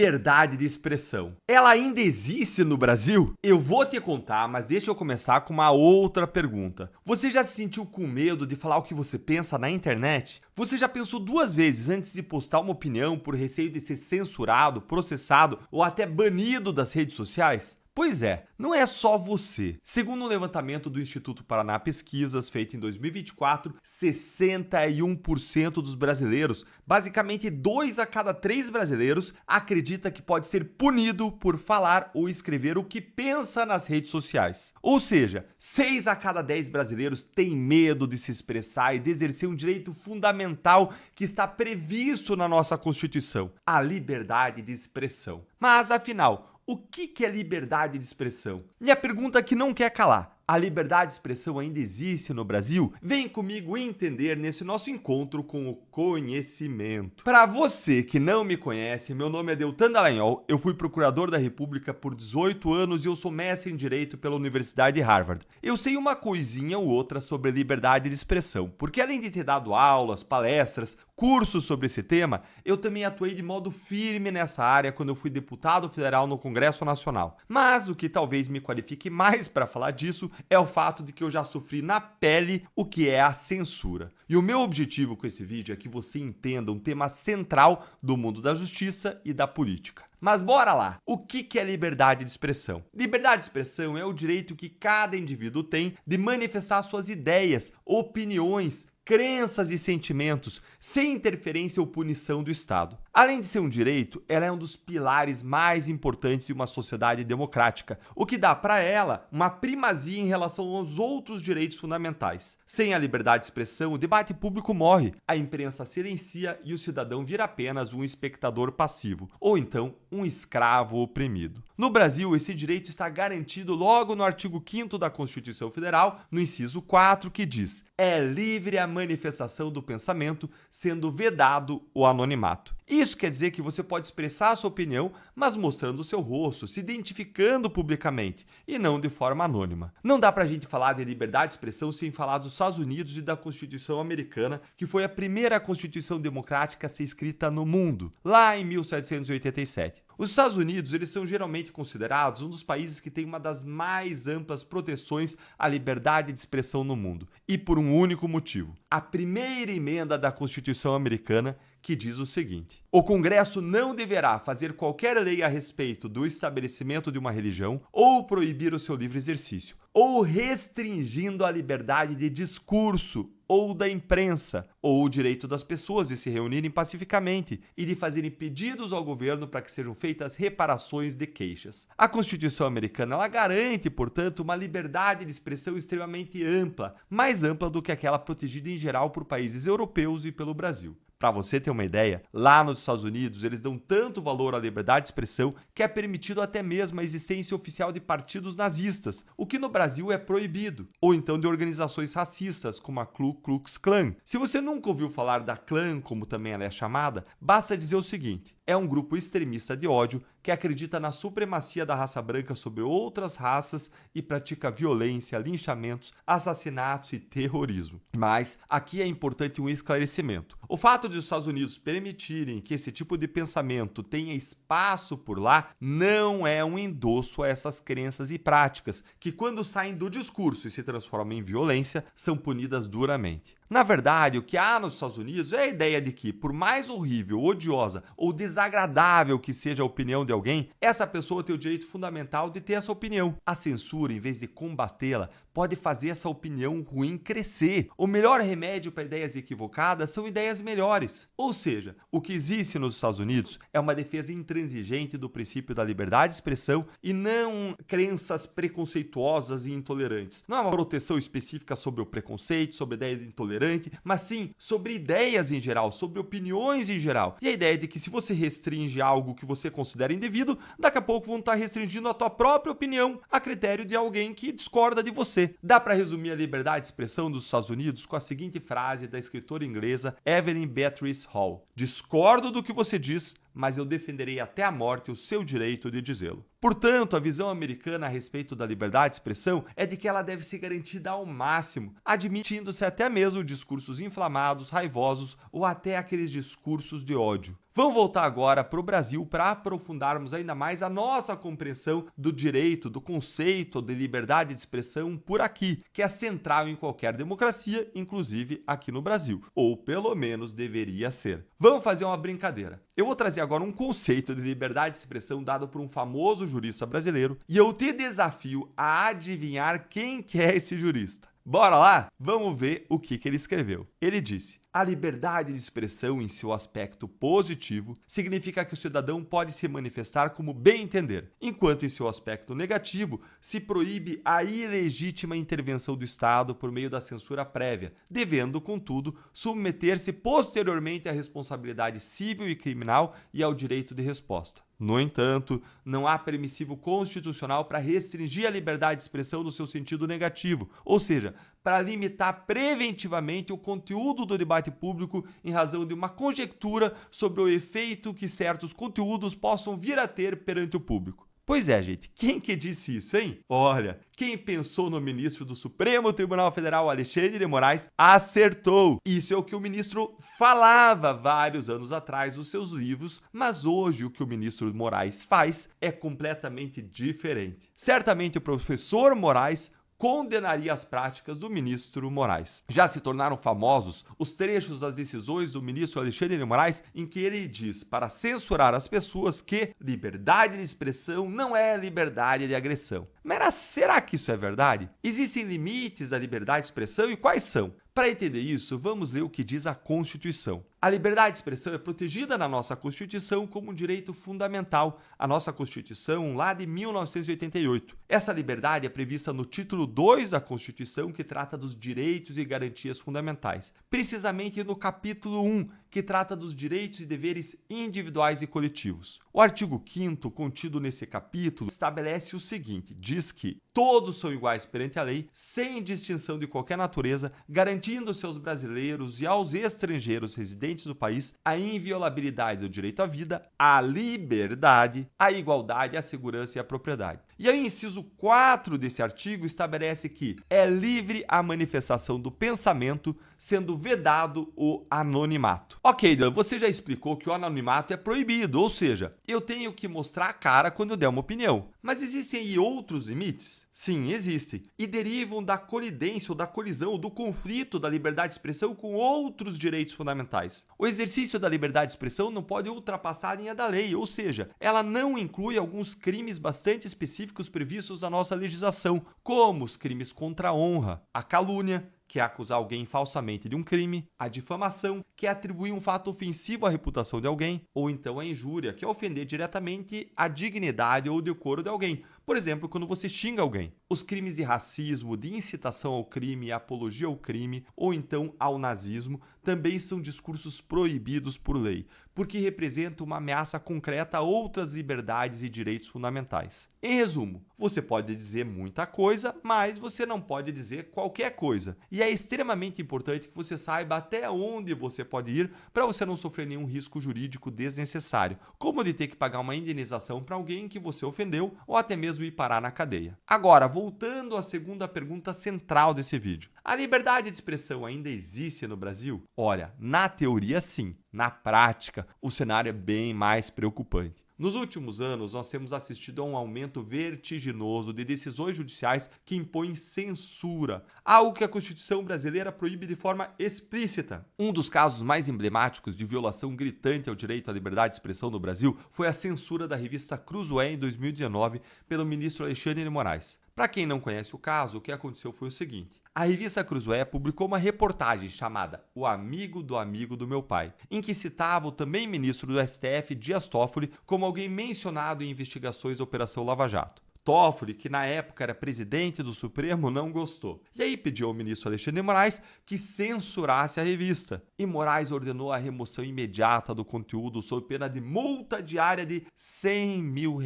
Liberdade de expressão. Ela ainda existe no Brasil? Eu vou te contar, mas deixa eu começar com uma outra pergunta. Você já se sentiu com medo de falar o que você pensa na internet? Você já pensou duas vezes antes de postar uma opinião por receio de ser censurado, processado ou até banido das redes sociais? Pois é, não é só você. Segundo um levantamento do Instituto Paraná Pesquisas, feito em 2024, 61% dos brasileiros, basicamente 2 a cada 3 brasileiros, acredita que pode ser punido por falar ou escrever o que pensa nas redes sociais. Ou seja, 6 a cada 10 brasileiros têm medo de se expressar e de exercer um direito fundamental que está previsto na nossa Constituição, a liberdade de expressão. Mas, afinal, o que é liberdade de expressão? E a pergunta que não quer calar: a liberdade de expressão ainda existe no Brasil? Vem comigo entender nesse nosso encontro com o conhecimento. Para você que não me conhece, meu nome é Deltan Dallagnol, eu fui procurador da República por 18 anos e eu sou mestre em Direito pela Universidade de Harvard. Eu sei uma coisinha ou outra sobre liberdade de expressão, porque além de ter dado aulas, palestras, cursos sobre esse tema, eu também atuei de modo firme nessa área quando eu fui deputado federal no Congresso Nacional. Mas o que talvez me qualifique mais para falar disso é o fato de que eu já sofri na pele o que é a censura. E o meu objetivo com esse vídeo é que você entenda um tema central do mundo da justiça e da política. Mas bora lá! O que é liberdade de expressão? Liberdade de expressão é o direito que cada indivíduo tem de manifestar suas ideias, opiniões, crenças e sentimentos, sem interferência ou punição do Estado. Além de ser um direito, ela é um dos pilares mais importantes de uma sociedade democrática, o que dá para ela uma primazia em relação aos outros direitos fundamentais. Sem a liberdade de expressão, o debate público morre, a imprensa silencia e o cidadão vira apenas um espectador passivo, ou então um escravo oprimido. No Brasil, esse direito está garantido logo no artigo 5º da Constituição Federal, no inciso 4, que diz: é livre a manifestação do pensamento, sendo vedado o anonimato. Isso quer dizer que você pode expressar a sua opinião, mas mostrando o seu rosto, se identificando publicamente, e não de forma anônima. Não dá pra gente falar de liberdade de expressão sem falar dos Estados Unidos e da Constituição Americana, que foi a primeira Constituição democrática a ser escrita no mundo, lá em 1787. Os Estados Unidos, eles são geralmente considerados um dos países que tem uma das mais amplas proteções à liberdade de expressão no mundo, e por um único motivo: a primeira emenda da Constituição Americana, que diz o seguinte: o Congresso não deverá fazer qualquer lei a respeito do estabelecimento de uma religião ou proibir o seu livre exercício, ou restringindo a liberdade de discurso ou da imprensa, ou o direito das pessoas de se reunirem pacificamente e de fazerem pedidos ao governo para que sejam feitas reparações de queixas. A Constituição americana, ela garante, portanto, uma liberdade de expressão extremamente ampla, mais ampla do que aquela protegida em geral por países europeus e pelo Brasil. Para você ter uma ideia, lá nos Estados Unidos eles dão tanto valor à liberdade de expressão que é permitido até mesmo a existência oficial de partidos nazistas, o que no Brasil é proibido, ou então de organizações racistas como a Ku Klux Klan. Se você nunca ouviu falar da Klan, como também ela é chamada, basta dizer o seguinte: é um grupo extremista de ódio que acredita na supremacia da raça branca sobre outras raças e pratica violência, linchamentos, assassinatos e terrorismo. Mas aqui é importante um esclarecimento. O fato de os Estados Unidos permitirem que esse tipo de pensamento tenha espaço por lá não é um endosso a essas crenças e práticas, que quando saem do discurso e se transformam em violência, são punidas duramente. Na verdade, o que há nos Estados Unidos é a ideia de que, por mais horrível, odiosa ou desagradável que seja a opinião de alguém, essa pessoa tem o direito fundamental de ter essa opinião. A censura, em vez de combatê-la, pode fazer essa opinião ruim crescer. O melhor remédio para ideias equivocadas são ideias melhores. Ou seja, o que existe nos Estados Unidos é uma defesa intransigente do princípio da liberdade de expressão e não crenças preconceituosas e intolerantes. Não é uma proteção específica sobre o preconceito, sobre a ideia de intolerante, mas sim sobre ideias em geral, sobre opiniões em geral. E a ideia de que se você restringe algo que você considera indevido, daqui a pouco vão estar restringindo a tua própria opinião a critério de alguém que discorda de você. Dá para resumir a liberdade de expressão dos Estados Unidos com a seguinte frase da escritora inglesa Evelyn Beatrice Hall: discordo do que você diz, mas eu defenderei até a morte o seu direito de dizê-lo. Portanto, a visão americana a respeito da liberdade de expressão é de que ela deve ser garantida ao máximo, admitindo-se até mesmo discursos inflamados, raivosos ou até aqueles discursos de ódio. Vamos voltar agora para o Brasil para aprofundarmos ainda mais a nossa compreensão do direito, do conceito de liberdade de expressão por aqui, que é central em qualquer democracia, inclusive aqui no Brasil, ou pelo menos deveria ser. Vamos fazer uma brincadeira. Eu vou trazer agora um conceito de liberdade de expressão dado por um famoso jurista brasileiro e eu te desafio a adivinhar quem que é esse jurista. Bora lá? Vamos ver o que ele escreveu. Ele disse: a liberdade de expressão em seu aspecto positivo significa que o cidadão pode se manifestar como bem entender, enquanto em seu aspecto negativo se proíbe a ilegítima intervenção do Estado por meio da censura prévia, devendo, contudo, submeter-se posteriormente à responsabilidade civil e criminal e ao direito de resposta. No entanto, não há permissivo constitucional para restringir a liberdade de expressão no seu sentido negativo, ou seja, para limitar preventivamente o conteúdo do debate público em razão de uma conjectura sobre o efeito que certos conteúdos possam vir a ter perante o público. Pois é, gente, quem que disse isso, hein? Olha, quem pensou no ministro do Supremo Tribunal Federal, Alexandre de Moraes, acertou. Isso é o que o ministro falava vários anos atrás nos seus livros, mas hoje o que o ministro Moraes faz é completamente diferente. Certamente o professor Moraes condenaria as práticas do ministro Moraes. Já se tornaram famosos os trechos das decisões do ministro Alexandre de Moraes em que ele diz para censurar as pessoas que liberdade de expressão não é liberdade de agressão. Mas será que isso é verdade? Existem limites da liberdade de expressão e quais são? Para entender isso, vamos ler o que diz a Constituição. A liberdade de expressão é protegida na nossa Constituição como um direito fundamental, a nossa Constituição lá de 1988. Essa liberdade é prevista no título 2 da Constituição, que trata dos direitos e garantias fundamentais, precisamente no capítulo 1, que trata dos direitos e deveres individuais e coletivos. O artigo 5º, contido nesse capítulo, estabelece o seguinte: diz que todos são iguais perante a lei, sem distinção de qualquer natureza, garantindo aos brasileiros e aos estrangeiros residentes do país a inviolabilidade do direito à vida, à liberdade, à igualdade, à segurança e à propriedade. E aí, o inciso 4 desse artigo estabelece que é livre a manifestação do pensamento, sendo vedado o anonimato. Ok, Dan, você já explicou que o anonimato é proibido, ou seja, eu tenho que mostrar a cara quando eu der uma opinião. Mas existem aí outros limites? Sim, existem. E derivam da colidência ou da colisão, do conflito da liberdade de expressão com outros direitos fundamentais. O exercício da liberdade de expressão não pode ultrapassar a linha da lei, ou seja, ela não inclui alguns crimes bastante específicos previstos na nossa legislação, como os crimes contra a honra, a calúnia, que é acusar alguém falsamente de um crime, a difamação, que é atribuir um fato ofensivo à reputação de alguém, ou então a injúria, que é ofender diretamente a dignidade ou o decoro de alguém. Por exemplo, quando você xinga alguém. Os crimes de racismo, de incitação ao crime e apologia ao crime, ou então ao nazismo, também são discursos proibidos por lei, porque representam uma ameaça concreta a outras liberdades e direitos fundamentais. Em resumo, você pode dizer muita coisa, mas você não pode dizer qualquer coisa. E é extremamente importante que você saiba até onde você pode ir para você não sofrer nenhum risco jurídico desnecessário, como de ter que pagar uma indenização para alguém que você ofendeu ou até mesmo ir parar na cadeia. Agora, voltando à segunda pergunta central desse vídeo. A liberdade de expressão ainda existe no Brasil? Olha, na teoria sim. Na prática, o cenário é bem mais preocupante. Nos últimos anos, nós temos assistido a um aumento vertiginoso de decisões judiciais que impõem censura, algo que a Constituição brasileira proíbe de forma explícita. Um dos casos mais emblemáticos de violação gritante ao direito à liberdade de expressão no Brasil foi a censura da revista Cruzoé em 2019 pelo ministro Alexandre de Moraes. Para quem não conhece o caso, o que aconteceu foi o seguinte: a revista Cruzoé publicou uma reportagem chamada O Amigo do Meu Pai, em que citava o também ministro do STF, Dias Toffoli, como alguém mencionado em investigações da Operação Lava Jato. Toffoli, que na época era presidente do Supremo, não gostou. E aí pediu ao ministro Alexandre de Moraes que censurasse a revista. E Moraes ordenou a remoção imediata do conteúdo sob pena de multa diária de R$100 mil.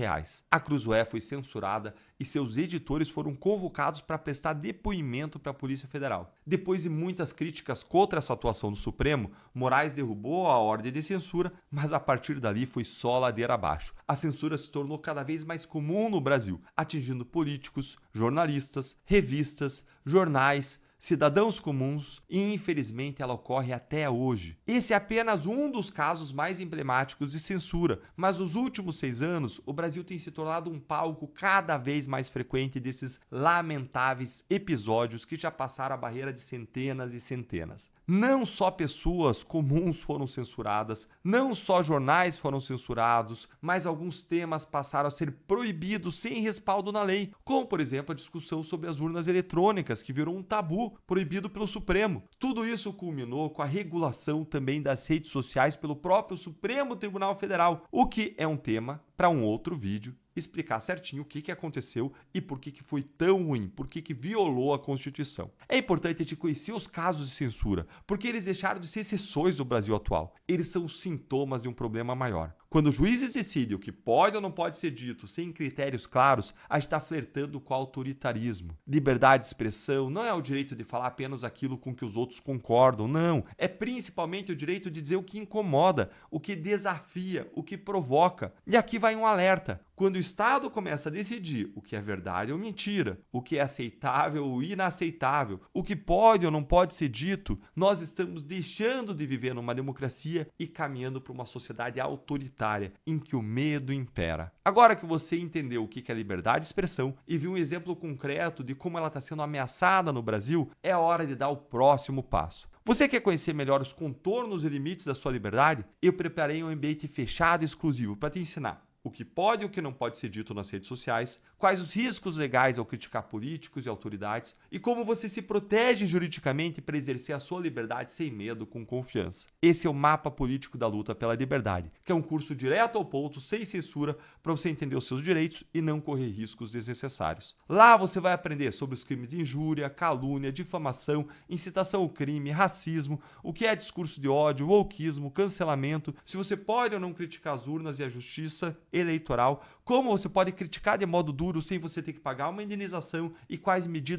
A Cruzoé foi censurada e seus editores foram convocados para prestar depoimento para a Polícia Federal. Depois de muitas críticas contra essa atuação do Supremo, Moraes derrubou a ordem de censura, mas a partir dali foi só ladeira abaixo. A censura se tornou cada vez mais comum no Brasil, atingindo políticos, jornalistas, revistas, jornais, cidadãos comuns e, infelizmente, ela ocorre até hoje. Esse é apenas um dos casos mais emblemáticos de censura, mas nos últimos 6 anos, o Brasil tem se tornado um palco cada vez mais frequente desses lamentáveis episódios que já passaram a barreira de centenas e centenas. Não só pessoas comuns foram censuradas, não só jornais foram censurados, mas alguns temas passaram a ser proibidos sem respaldo na lei, como, por exemplo, a discussão sobre as urnas eletrônicas, que virou um tabu proibido pelo Supremo. Tudo isso culminou com a regulação também das redes sociais pelo próprio Supremo Tribunal Federal, o que é um tema para um outro vídeo explicar certinho o que aconteceu e por que foi tão ruim, por que violou a Constituição. É importante a gente conhecer os casos de censura, porque eles deixaram de ser exceções do Brasil atual. Eles são sintomas de um problema maior. Quando os juízes decidem o que pode ou não pode ser dito sem critérios claros, a gente está flertando com o autoritarismo. Liberdade de expressão não é o direito de falar apenas aquilo com que os outros concordam, não. É principalmente o direito de dizer o que incomoda, o que desafia, o que provoca. E aqui vai um alerta. Quando o Estado começa a decidir o que é verdade ou mentira, o que é aceitável ou inaceitável, o que pode ou não pode ser dito, nós estamos deixando de viver numa democracia e caminhando para uma sociedade autoritária, em que o medo impera. Agora que você entendeu o que é liberdade de expressão e viu um exemplo concreto de como ela está sendo ameaçada no Brasil, é hora de dar o próximo passo. Você quer conhecer melhor os contornos e limites da sua liberdade? Eu preparei um ambiente fechado e exclusivo para te ensinar o que pode e o que não pode ser dito nas redes sociais, quais os riscos legais ao criticar políticos e autoridades e como você se protege juridicamente para exercer a sua liberdade sem medo, com confiança. Esse é o Mapa Político da Luta pela Liberdade, que é um curso direto ao ponto, sem censura, para você entender os seus direitos e não correr riscos desnecessários. Lá você vai aprender sobre os crimes de injúria, calúnia, difamação, incitação ao crime, racismo, o que é discurso de ódio, wokeismo, cancelamento, se você pode ou não criticar as urnas e a justiça eleitoral, como você pode criticar de modo duro sem você ter que pagar uma indenização e quais medidas